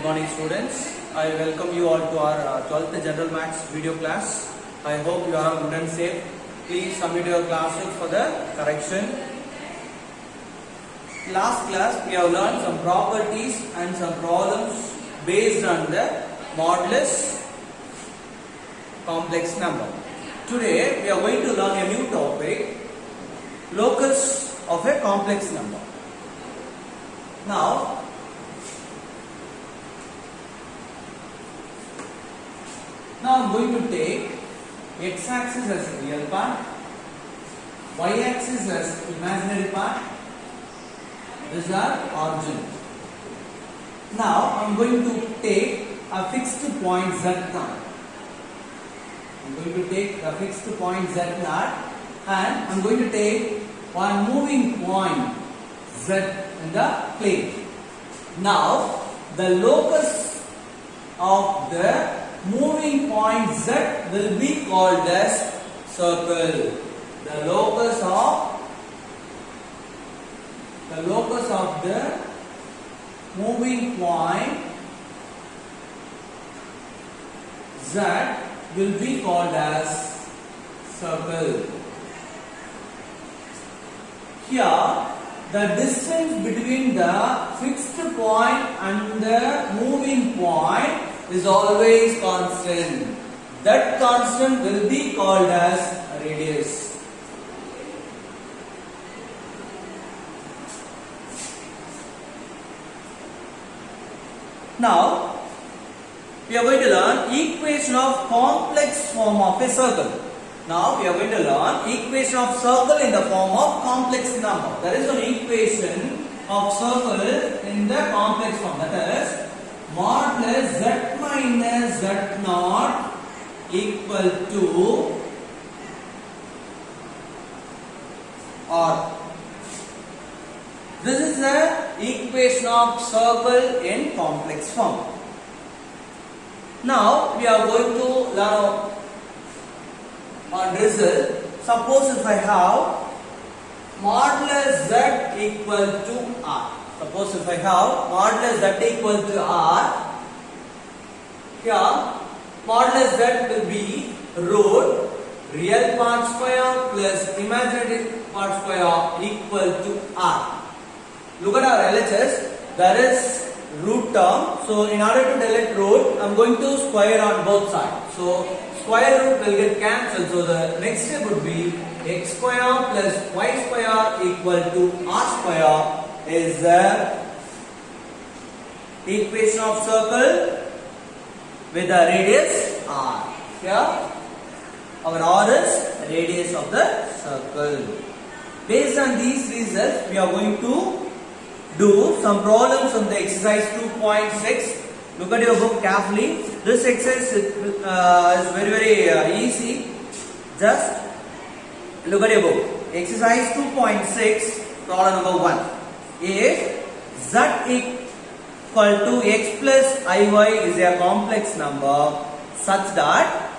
morning students. I welcome you all to our 12th General Maths video class. I hope you are all good and safe. Please submit your classwork for the correction. Last class we have learned some properties and some problems based on the modulus complex number. Today we are going to learn a new topic, locus of a complex number. Now I'm going to take x-axis as real part, y-axis as imaginary part. These are origin. Now I am going to take a fixed point z0. I'm going to take a fixed point z0 and I'm going to take one moving point z in the plane. Now the locus of the moving point z will be called as circle. The locus of the moving point z will be called as circle. Here the distance between the fixed point and the moving point is always constant. That constant will be called as radius. Now we are going to learn equation of complex form of a circle. Now we are going to learn equation of circle in the form of complex number. There is an equation of circle in the complex form, that is modulus z minus z0 equal to or. This is the equation of circle in complex form. Now we are going to learn on result. Suppose if I have modulus z equal to r. Suppose if I have modulus z equal to r, here modulus z will be root real part square plus imaginary part square equal to r. Look at our LHS, there is root term. So in order to delete root, I am going to square on both sides. So square root will get cancelled. So the next step would be x square plus y square equal to r square is the equation of circle with the radius r. Here our r is radius of the circle. Based on these results, we are going to do some problems on the exercise 2.6. Look at your book carefully. This exercise is very easy. Just look at your book. Exercise 2.6, problem number 1. If z equal to x plus iy is a complex number such that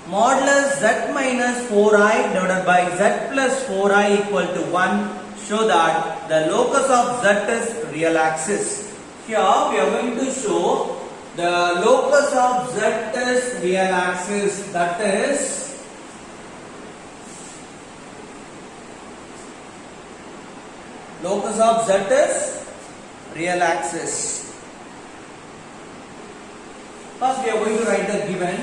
modulus z minus 4i divided by z plus 4i equal to 1, show that the locus of z is real axis. Here we are going to show the locus of z is real axis, that is locus of z is real axis. First we are going to write the given.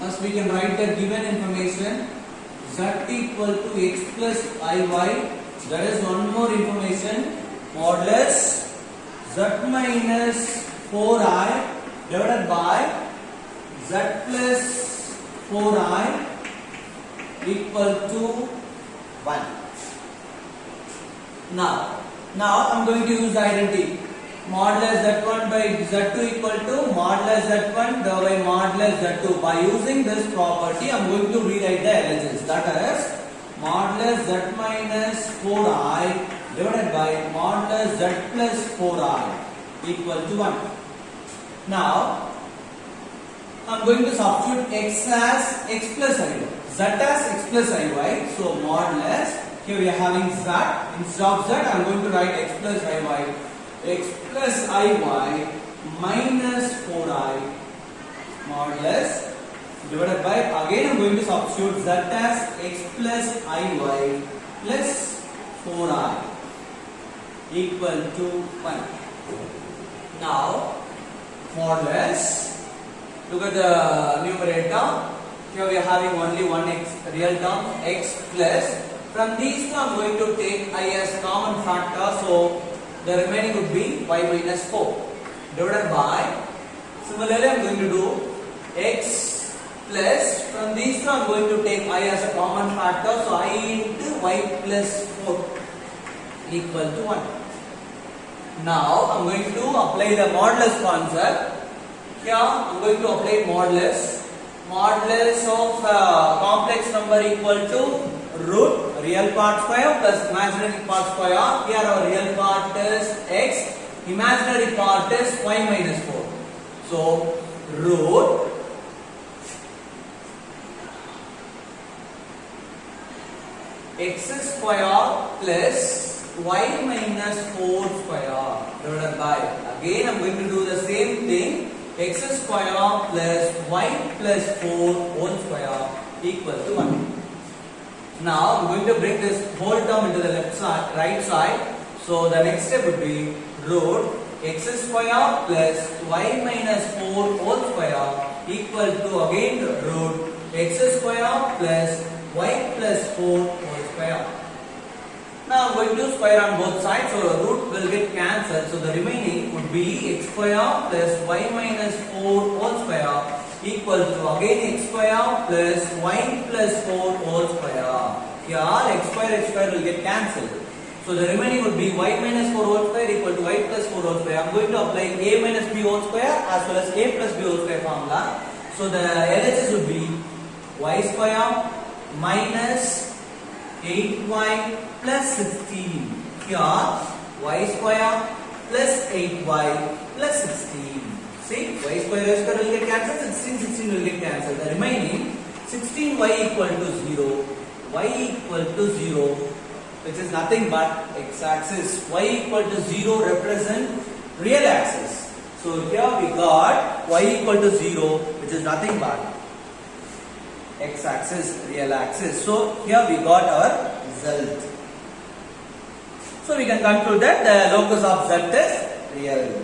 First we can write the given information. Z equal to x plus iy. There is one more information. Modulus z minus 4i divided by z plus 4i equal to 1. Now I am going to use the identity. Modulus z1 by z2 equal to modulus z1 by modulus z2. By using this property, I am going to rewrite the LHS. That is modulus z minus 4i divided by modulus z plus 4i equal to 1. Now I am going to substitute x as x plus iy, z as x plus iy. So modulus, here we are having z, instead of z I am going to write x plus iy. x plus iy minus 4i modulus divided by, again I'm going to substitute z as x plus iy plus 4i equal to 1. Now modulus, look at the numerator. Here we are having only one x real term, x plus. From these two I am going to take I as common factor, so the remaining would be y minus 4 divided by, similarly I am going to do x plus, from these two I am going to take I as a common factor, so I into y plus 4 equal to 1. Now I am going to apply the modulus concept. Here I am going to apply modulus. Modulus of complex number equal to root real part square plus imaginary part square. Here our real part is x, imaginary part is y minus 4. So root x square plus y minus 4 square divided by, again I am going to do the same thing, x square plus y plus 4 whole square equal to 1. Now I am going to bring this whole term into the left side, right side. So the next step would be root x square plus y minus 4 whole square equal to, again root x square plus y plus 4 whole square. Now I am going to square on both sides, so the root will get cancelled. So the remaining would be x square plus y minus 4 whole square equal to, again x square plus y plus 4 whole square. Here x square will get cancelled. So the remaining would be y minus 4 whole square equal to y plus 4 whole square. I am going to apply a minus b whole square as well as a plus b whole square formula. So the LHS would be y square minus 8y plus 16. Here y square plus 8y plus 16. See, y square will get cancelled, 16 will get cancelled. The remaining 16y equal to 0, y equal to 0, which is nothing but x-axis. Y equal to 0 represent real axis. So here we got y equal to 0, which is nothing but x-axis, real axis. So here we got our result. So we can conclude that the locus of z is real.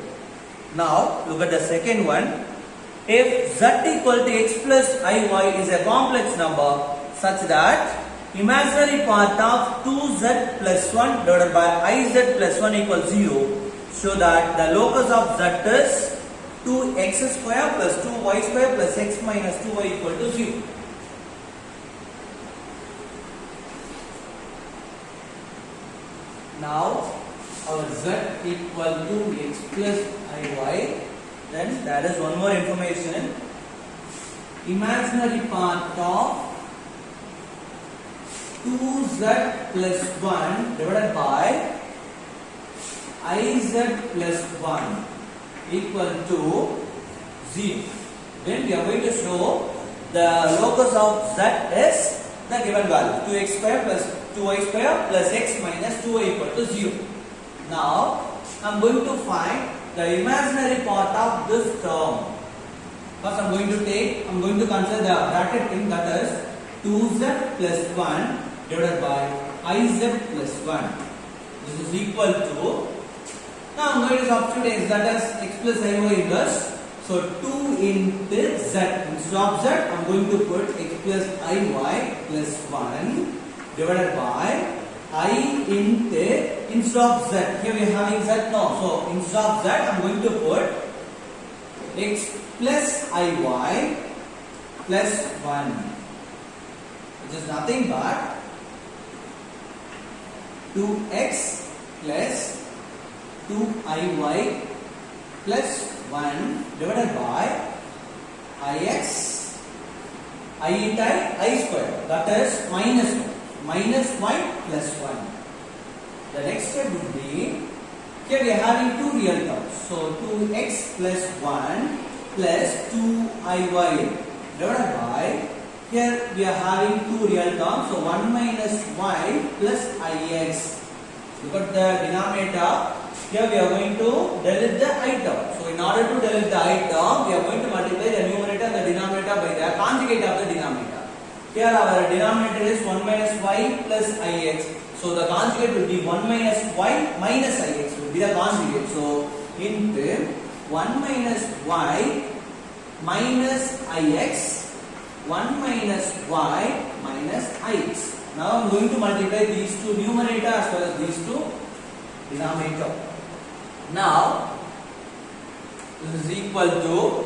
Now look at the second one. If z equal to x plus iy is a complex number such that imaginary part of 2z plus 1 divided by iz plus 1 equals 0, so that the locus of z is 2x square plus 2y square plus x minus 2y equal to 0. Now our z equal to x plus iy. Then there is one more information. Imaginary part of 2z plus 1 divided by iz plus 1 equal to 0. Then we are going to show the locus of z is the given value 2x square plus 2y square plus x minus 2y equal to 0. Now I am going to find the imaginary part of this term. First I am going to consider the bracket thing, that is 2z plus 1 divided by iz plus 1. This is equal to, now I am going to substitute that as x plus iy inverse. So 2 into z, instead of z I am going to put x plus iy plus 1 divided by I into, instead of z, here we are having z now, so instead of z I am going to put x plus iy plus 1, which is nothing but 2x plus 2iy plus 1 divided by ix, I into I square, that is minus 1. Minus y plus 1. The next step would be, here we are having two real terms. So 2x plus 1 plus 2iy divided by, here we are having two real terms. So 1 minus y plus ix. Look at the denominator. Here we are going to delete the item. So in order to delete the item, we are going to multiply the numerator and the denominator by the conjugate of the denominator. Here our denominator is 1 minus y plus ix. So the conjugate will be 1 minus y minus ix will be the conjugate. So into 1 minus y minus ix, 1 minus y minus ix. Now I am going to multiply these two numerator as well as these two denominator. Now this is equal to,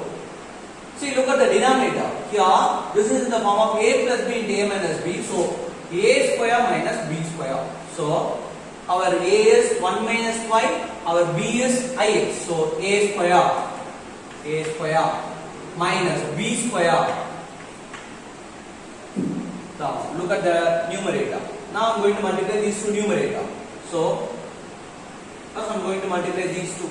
see, look at the denominator. Here this is in the form of a plus b into a minus b. So a square minus b square. So our a is 1 minus y, our b is ix. So a square minus b square. Now look at the numerator. Now I am going to multiply these two numerator. So first I am going to multiply these two.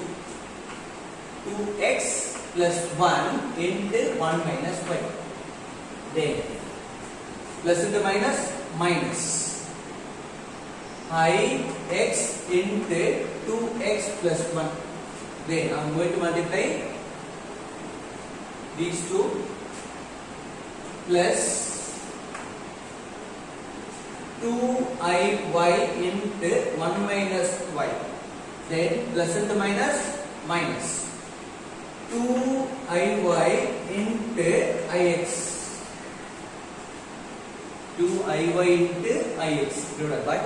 2x plus 1 into 1 minus y. Then plus into minus, minus. Ix into 2x plus 1. Then I am going to multiply these two plus 2iy into 1 minus y. Then plus into minus, minus. 2iy into ix. 2iy into ix divided by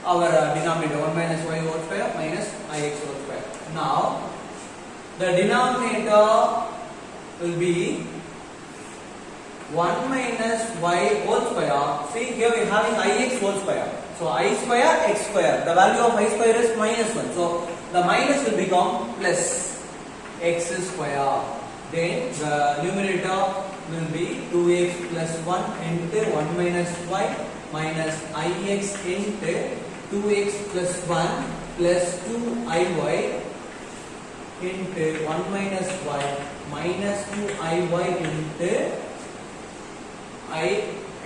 our denominator 1 minus y whole square minus ix whole square. Now the denominator will be 1 minus y whole square. See, here we are having ix whole square. So I square, x square. The value of I square is minus 1. So the minus will become plus x square. Then the numerator will be 2x plus 1 into 1 minus y minus ix into 2x plus 1 plus 2iy into 1 minus y minus 2iy into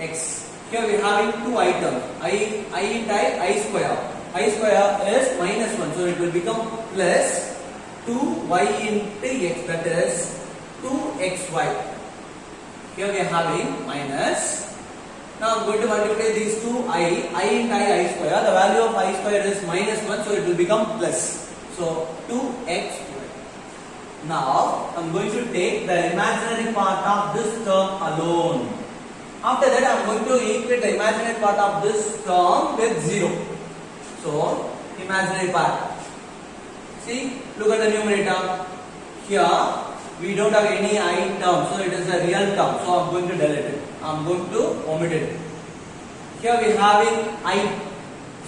ix. Here we are having two items. I into I square. I square is minus 1. So it will become plus 2y into x, that is 2xy. Here we are having minus. Now I am going to multiply these two I into I square. The value of I square is minus 1, so it will become plus. So 2xy. Now I am going to take the imaginary part of this term alone. After that I am going to equate the imaginary part of this term with 0. So imaginary part. See, look at the numerator. Here we don't have any I term, so it is a real term. So I am going to delete it. I am going to omit it. Here we are having I.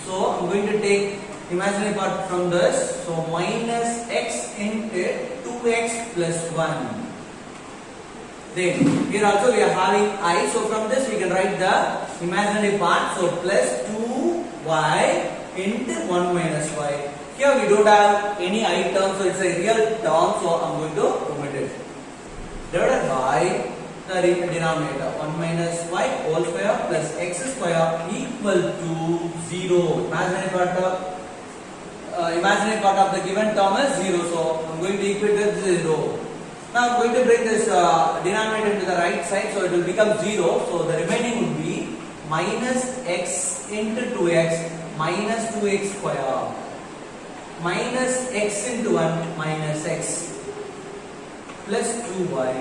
So I am going to take imaginary part from this. So minus x into 2x plus 1. Then here also we are having I. So from this we can write the imaginary part. So plus 2y into 1 minus y. Here we don't have any I term, so it's a real term, so I'm going to omit it. Divided by the denominator 1 minus y whole square plus x square equal to 0. Imaginary part of the given term is 0, so I'm going to equate with 0. Now I'm going to bring this denominator to the right side, so it will become 0. So the remaining would be minus x into 2x minus 2x square. Minus x into 1 minus x plus 2y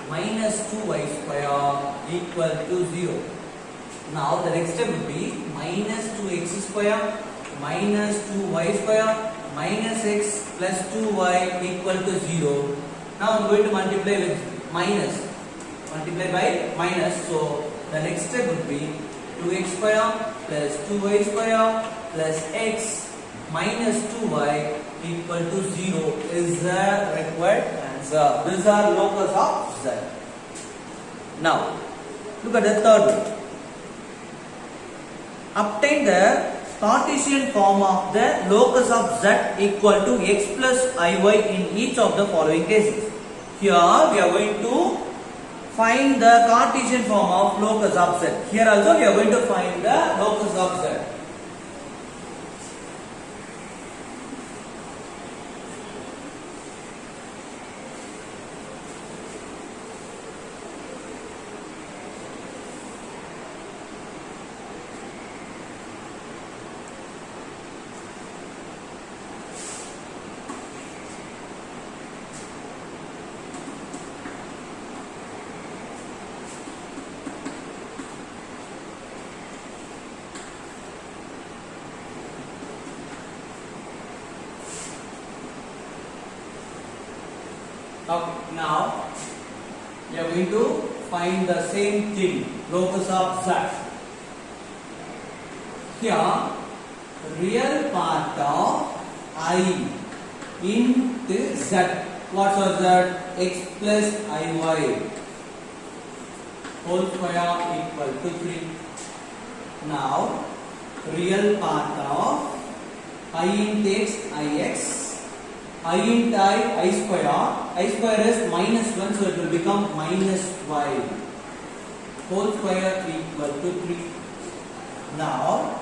minus 2y square equal to 0. Now the next step will be minus 2x square minus 2y square minus x plus 2y equal to 0. Now I am going to multiply with minus. Multiply by minus. So the next step would be 2x square plus 2y square plus x minus 2y equal to 0 is the required answer. These are locus of z. Now, look at the third one. Obtain the Cartesian form of the locus of z equal to x plus iy in each of the following cases. Here we are going to find the Cartesian form of locus of z. Here also we are going to find the locus of z. Okay, now we are going to find the same thing, locus of z. Here, real part of I into z. What was that? X plus iy whole square equal to 3. Now, real part of I into x, ix, I into I square is minus 1, so it will become minus y whole square equal to 3. Now,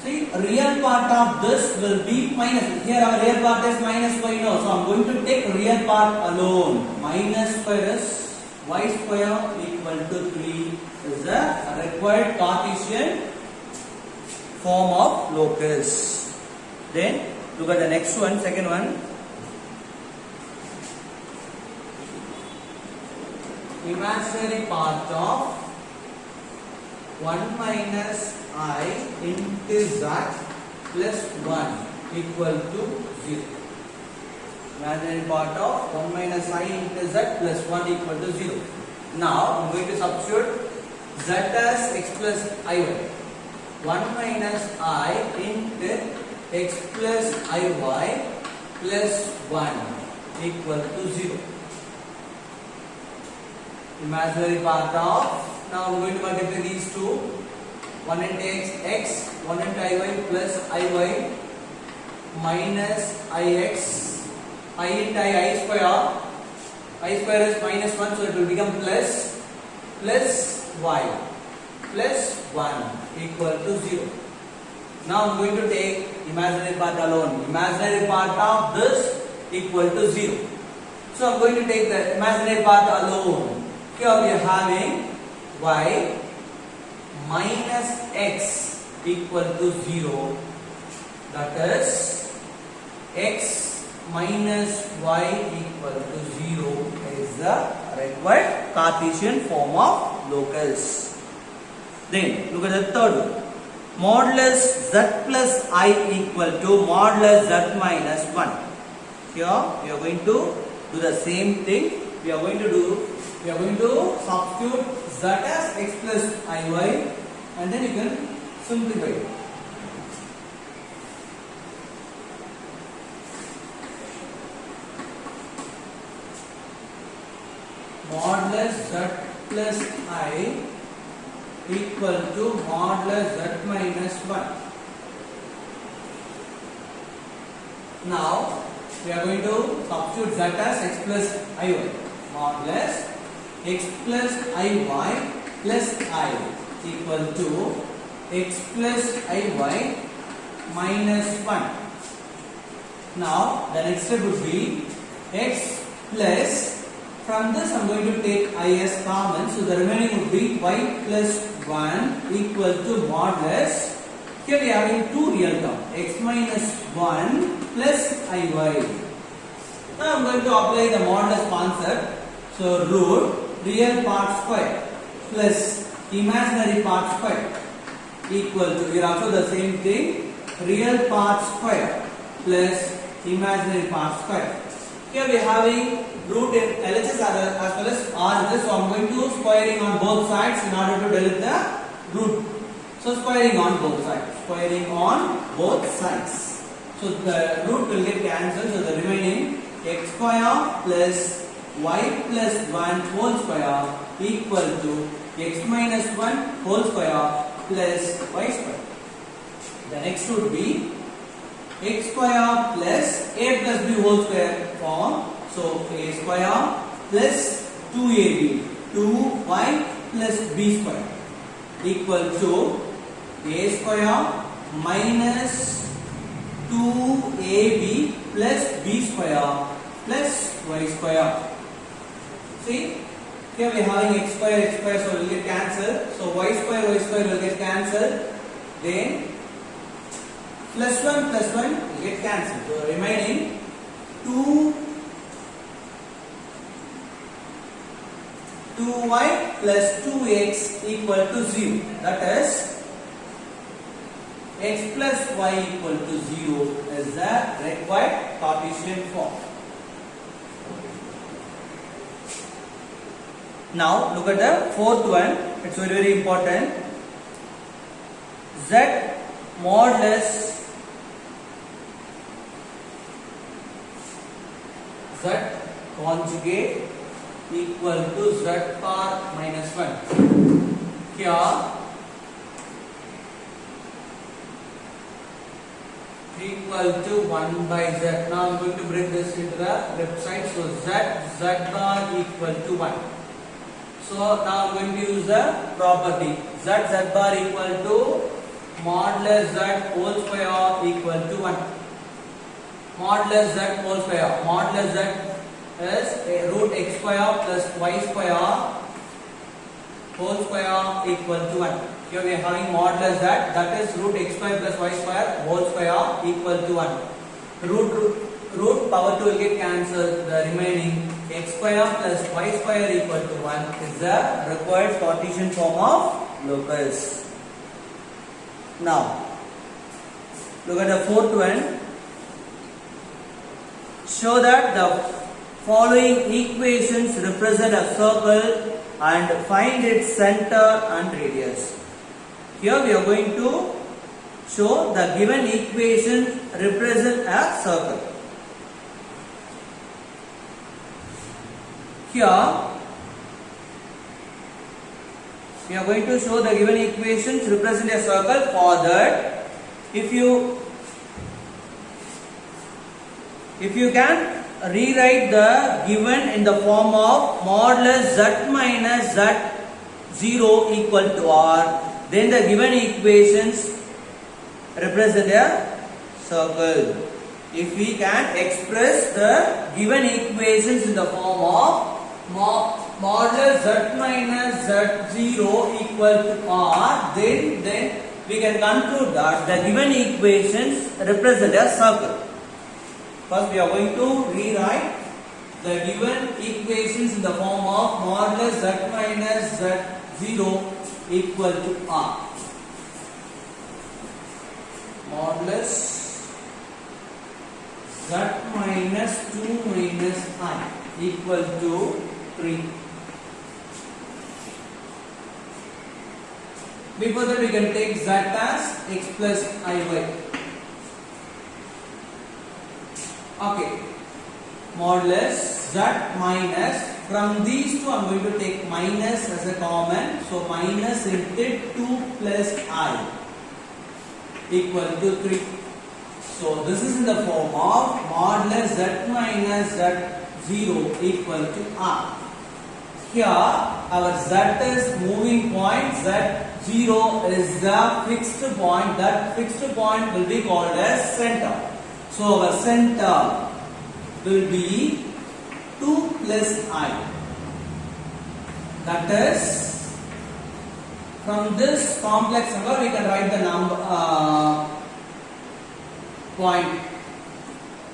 see, real part of this will be minus. Here our real part is minus y now, so I am going to take real part alone. Minus square is y square equal to 3 is the required Cartesian form of locus. Then look at the next one, second one. Imaginary part of 1 minus I into z plus 1 equal to 0. Imaginary part of 1 minus I into z plus 1 equal to 0. Now I am going to substitute z as x plus iy. 1 minus I into x plus iy plus 1 equal to 0. Imaginary part of, now I am going to multiply these two. 1 into x, 1 into iy plus iy minus ix, I into I square. I square is minus 1, so it will become plus y plus 1 equal to 0. Now I am going to take imaginary part alone. Imaginary part of this equal to 0. So I am going to take the imaginary part alone. Here we are having y minus x equal to 0. That is x minus y equal to 0 is the required Cartesian form of locus. Then look at the third one. Modulus z plus I equal to modulus z minus 1. Here we are going to do the same thing. We are going to substitute z as x plus iy, and then you can simplify it. Modulus z plus I equal to modulus z minus 1. Now we are going to substitute z as x plus iy. Modulus x plus iy plus I equal to x plus iy minus 1. Now the next step would be x plus, from this I am going to take I as common, so the remaining would be y plus 1 equal to modulus. Here we are having two real terms, x minus 1 plus iy. Now I am going to apply the modulus concept. So root real part square plus imaginary part square equal to, here also the same thing, real part square plus imaginary part square. Here we are having root in LHS as well as RHS, so I am going to squaring on both sides in order to delete the root. So squaring on both sides. So the root will get cancelled, so the remaining x square plus y plus 1 whole square equal to x minus 1 whole square plus y square. The next would be x square plus a plus b whole square form. So a square plus 2ab, 2y plus b square equal to a square minus 2ab plus b square plus y square. See, here we are having x square, so will get cancelled. So y square will get cancelled. Then plus 1 will get cancelled. So remaining 2y plus 2x equal to 0. That is x plus y equal to 0 is the required Cartesian form. Now look at the fourth one. It's very very important. Z modulus Z conjugate equal to Z bar minus 1. Here equal to 1 by Z. Now I'm going to bring this into the left side. So Z bar equal to 1. So now I'm going to use the property. Z bar equal to modulus Z whole square equal to 1. Modulus Z whole square. Modulus Z is root x square plus y square whole square equal to 1. Here we are having modulus Z, that is root x square plus y square whole square equal to 1. Root power 2 will get cancelled. The remaining x square plus y square equal to 1 is the required Cartesian form of locus. Now, look at the fourth one. Show that the following equations represent a circle and find its center and radius. Here we are going to show the given equation represent a circle. Here we are going to show the given equations represent a circle. For that, if you can rewrite the given in the form of modulus Z minus Z0 equal to R, then the given equations represent a circle. If we can express the given equations in the form of modulus Z minus Z0 equal to R, then we can conclude that the given equations represent a circle. First we are going to rewrite the given equations in the form of modulus Z minus Z0 equal to R. Modulus Z minus 2 minus I equal to 3. Before that we can take Z as x plus iy. Okay. Modulus Z minus, from these two I am going to take minus as a common. So minus into 2 plus I equal to 3. So this is in the form of modulus Z minus Z0 equal to R. Here our Z is moving point, Z0 is the fixed point. That fixed point will be called as center. So our center will be 2 plus I. That is, from this complex number we can write the number point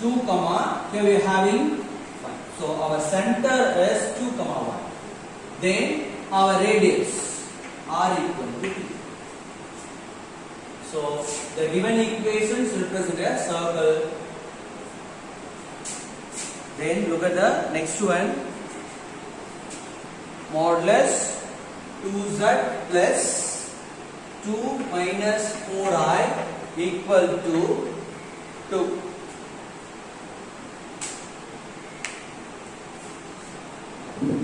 2 comma, here we are having 1. So our center is 2 comma 1. Then our radius R equal to 2. So the given equations represent a circle. Then look at the next one. Modulus 2z plus 2 minus 4i equal to 2.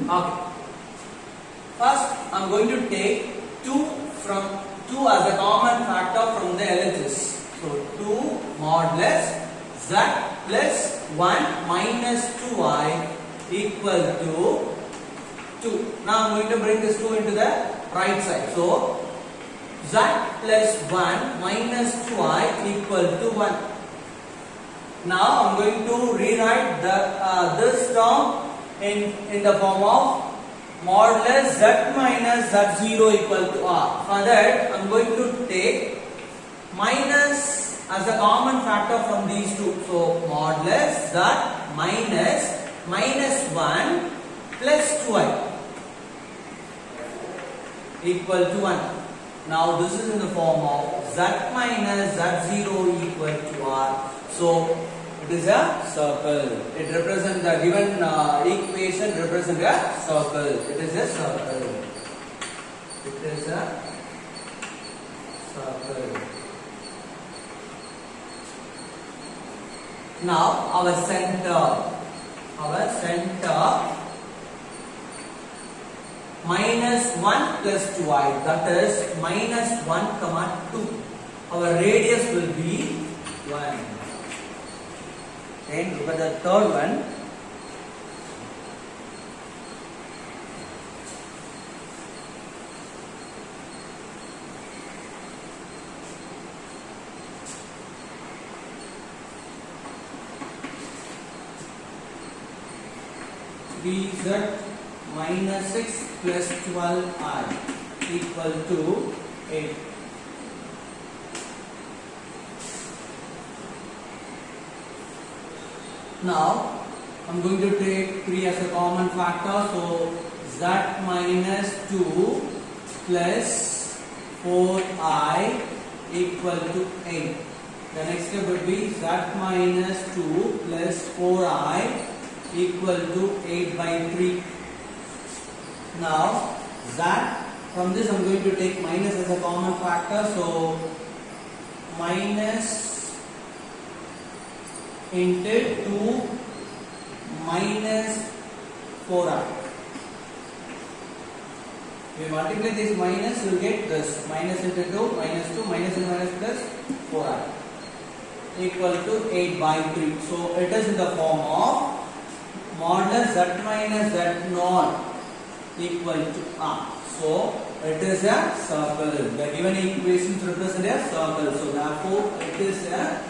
Okay. First, I am going to take 2 as a common factor from the LHS. So 2 modulus z plus 1 minus 2i equal to 2. Now I am going to bring this 2 into the right side. So z plus 1 minus 2i equal to 1. Now I am going to rewrite this term in the form of modulus z minus z0 equal to r. For that I am going to take minus as a common factor from these two. So modulus z minus 1 plus 2i equal to 1. Now this is in the form of z minus z0 equal to r. So It is a circle. It represents the given equation represents a circle. It is a circle. It is a circle. Now our center minus 1 plus 2i, that is minus 1 comma 2. Our radius will be 1. Then look at the third one. Dz minus 6 plus 12i equal to 8. Now I'm going to take 3 as a common factor, so z minus 2 plus 4i equal to 8. The next step would be z minus 2 plus 4i equal to 8 by 3. Now z, from this I'm going to take minus as a common factor, so minus into 2 minus 4i. We multiply this minus, you will get this minus into 2 minus minus plus 4i equal to 8 by 3. So it is in the form of modulus z minus z naught equal to r. So it is a circle. The given equations represent a circle. So therefore it is a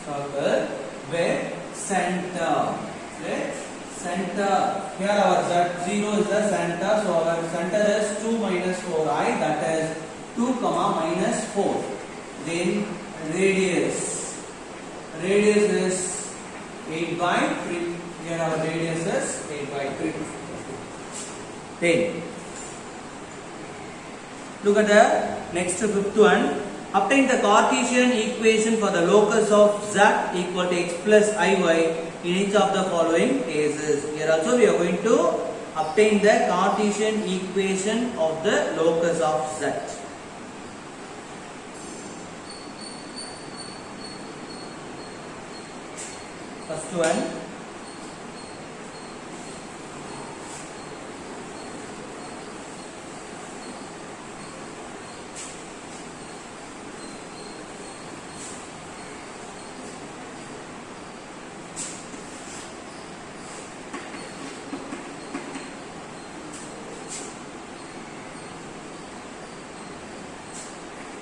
circle where center. Here our z0 is the center. So our center is 2 minus 4i, that is 2 comma minus 4. Then radius is 8 by 3. Here our radius is 8 by 3. Then look at the next fifth one. Obtain the Cartesian equation for the locus of z equal to x plus iy in each of the following cases. Here also we are going to obtain the Cartesian equation of the locus of z. First one,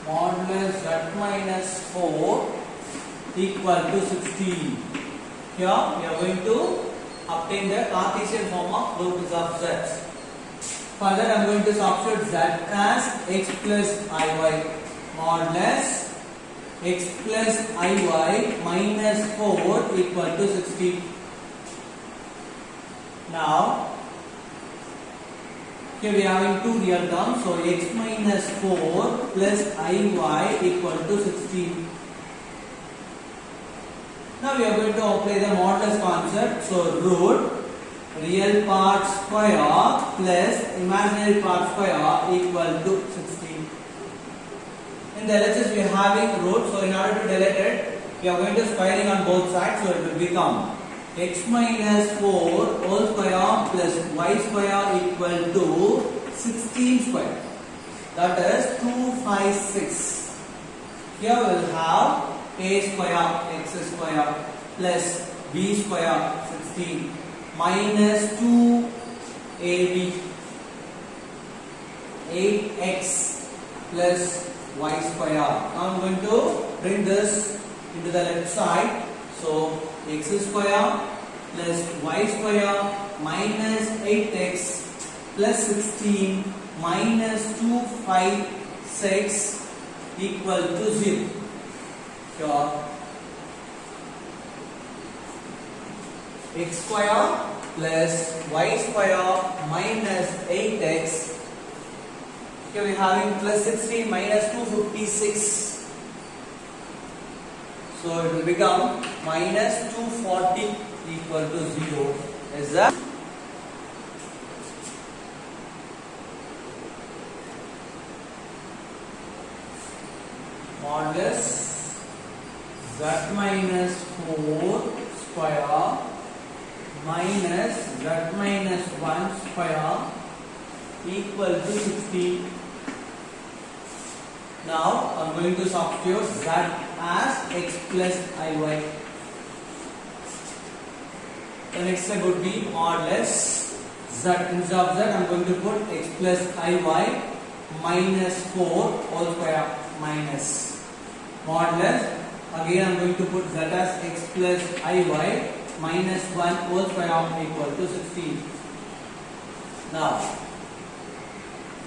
modulus z minus 4 equal to 16. Here we are going to obtain the Cartesian form of locus of z. Further I am going to substitute z as x plus iy. Modulus x plus iy minus 4 equal to 16. Now here we are having two real terms, so x minus 4 plus iy equal to 16. Now we are going to apply the modulus concept. So root real part square plus imaginary part square equal to 16. In the LHS we are having root, so in order to delete it, we are going to squaring on both sides, so it will become x minus 4 whole square plus y square equal to 16 square. That is 256. Here we will have a square x square plus b square 16 minus 2ab 8x plus y square. Now I am going to bring this into the left side. So x square plus y square minus 8x plus 16 minus 256 equal to 0. Sure. X square plus y square minus 8x. Here we are having plus 16 minus 256. So it will become minus 240 equal to 0. Is that? Modulus z minus 4 square minus z minus 1 square equal to 60. Now I am going to substitute z as x plus iy. The next step would be modulus z. Instead of z I am going to put x plus iy minus 4 whole square minus modulus. Again I am going to put z as x plus iy minus 1 whole square equal to 16. Now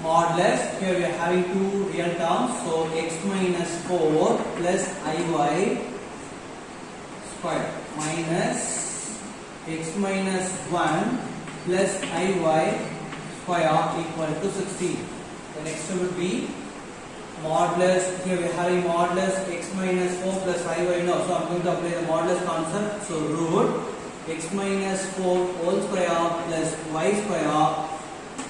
modulus, here we are having two real terms, so x minus 4 plus iy square minus x minus 1 plus iy square equal to 16. The next one would be modulus, here we are having modulus x minus 4 plus iy now, so I am going to apply the modulus concept, so root x minus 4 whole square plus y square.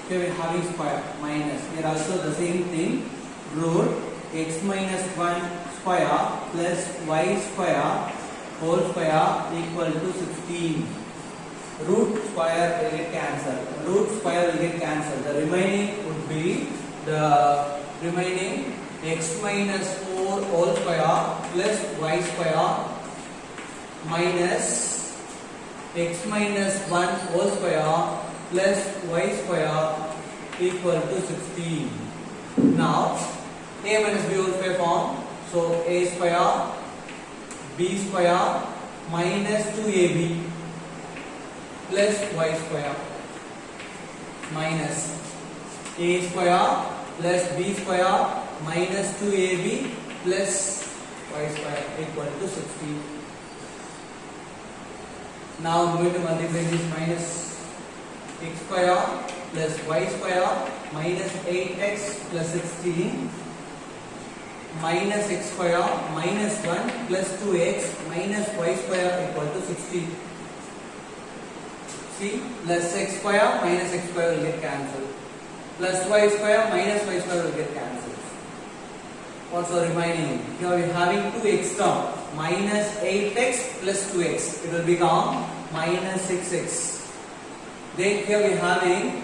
Here we are having square minus, here also the same thing, root x minus 1 square plus y square whole square equal to 16. Root square will get cancelled. Root square will get cancelled. The remaining would be the remaining x minus 4 whole square plus y square minus x minus 1 whole square plus y square equal to 16. Now a minus b whole square form, so a square b square minus 2ab plus y square minus a square plus b square minus 2ab plus y square equal to 16. Now I am going to multiply this minus x square plus y square minus 8x plus 16 minus x square minus 1 plus 2x minus y square equal to 16. See, plus x square minus x square will get cancelled. Plus y square minus y square will get cancelled. What's the remaining? Here we are having 2x term minus 8x plus 2x. It will become minus 6x. Then here we are having,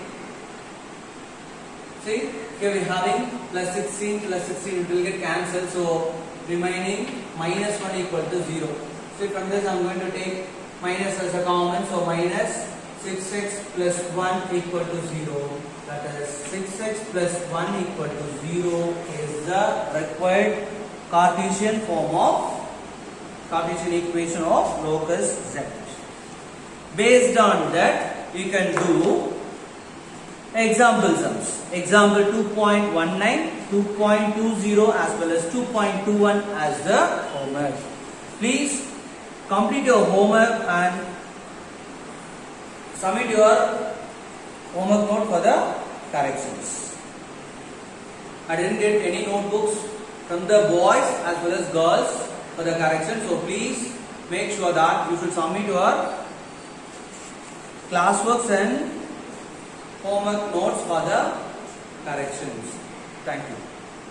see, here we are having plus 16 plus 16, it will get cancelled, so remaining minus 1 equal to 0. So from this I am going to take minus as a common, so minus 6x plus 1 equal to 0. That is 6x plus 1 equal to 0 is the required Cartesian form of Cartesian equation of locus z. Based on that, we can do example sums. Example 2.19, 2.20 as well as 2.21 as the homework. Please complete your homework and submit your homework note for the corrections. I didn't get any notebooks from the boys as well as girls for the correction, so please make sure that you should submit your classworks and homework notes for the corrections. Thank you.